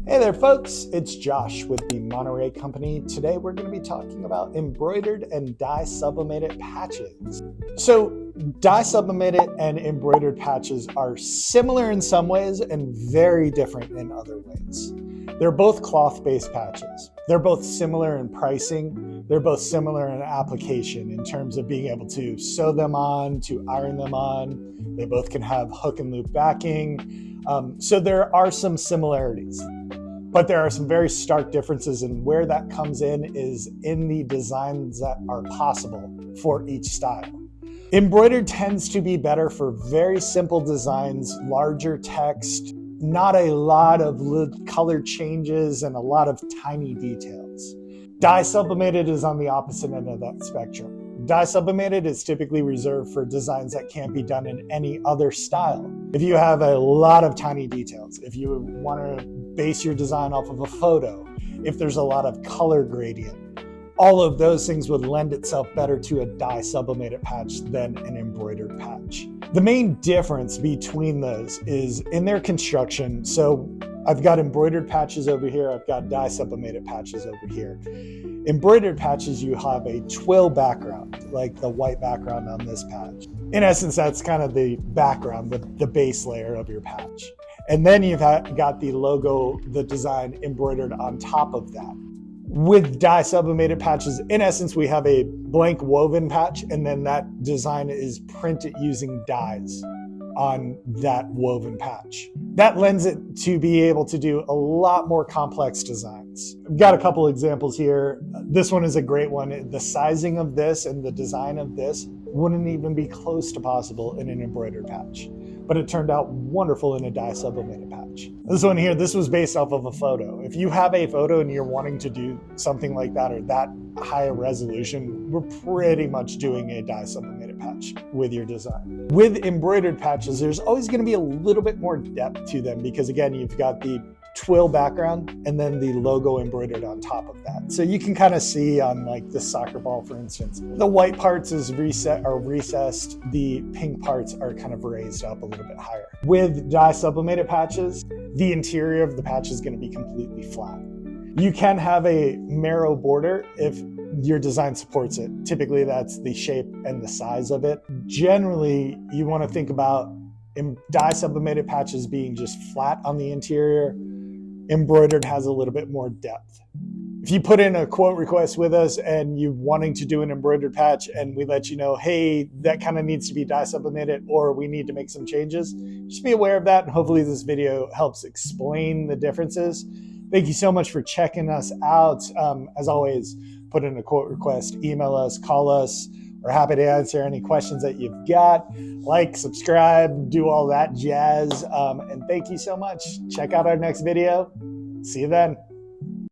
Hey there folks, it's Josh with the Monterey Company. Today we're going to be talking about embroidered and dye sublimated patches. So dye sublimated and embroidered patches are similar in some ways and very different in other ways. They're both cloth-based patches. They're both similar in pricing. They're both similar in application in terms of being able to sew them on, to iron them on. They both can have hook and loop backing. So there are some similarities. But there are some very stark differences, and where that comes in is in the designs that are possible for each style. Embroidered tends to be better for very simple designs, larger text, not a lot of color changes and a lot of tiny details. Dye sublimated is on the opposite end of that spectrum. Dye sublimated is typically reserved for designs that can't be done in any other style. If you have a lot of tiny details, if you want to base your design off of a photo, if there's a lot of color gradient, all of those things would lend itself better to a dye sublimated patch than an embroidered patch. The main difference between those is in their construction. So I've got embroidered patches over here, I've got dye sublimated patches over here. Embroidered patches, you have a twill background, like the white background on this patch. In essence, that's kind of the background, the base layer of your patch. And then you've got the logo, the design embroidered on top of that. With dye sublimated patches, in essence, we have a blank woven patch, and then that design is printed using dyes on that woven patch. That lends it to be able to do a lot more complex designs. I've got a couple examples here. This one is a great one. The sizing of this and the design of this wouldn't even be close to possible in an embroidered patch, but it turned out wonderful in a dye sublimated patch. This one here, this was based off of a photo. If you have a photo and you're wanting to do something like that or that high a resolution, we're pretty much doing a dye sublimated patch with your design. With embroidered patches, there's always going to be a little bit more depth to them because again, you've got the twill background and then the logo embroidered on top of that. So you can kind of see on like the soccer ball, for instance, the white parts is recessed, the pink parts are kind of raised up a little bit higher. With dye sublimated patches, the interior of the patch is going to be completely flat. You can have a marrow border if your design supports it. Typically that's the shape and the size of it. Generally, you want to think about dye sublimated patches being just flat on the interior. Embroidered has a little bit more depth. If you put in a quote request with us and you're wanting to do an embroidered patch and we let you know, hey, that kind of needs to be dye sublimated or we need to make some changes, just be aware of that. And hopefully this video helps explain the differences. Thank you so much for checking us out. As always, put in a quote request, email us, call us. We're happy to answer any questions that you've got. Like, subscribe, do all that jazz. And thank you so much. Check out our next video. See you then.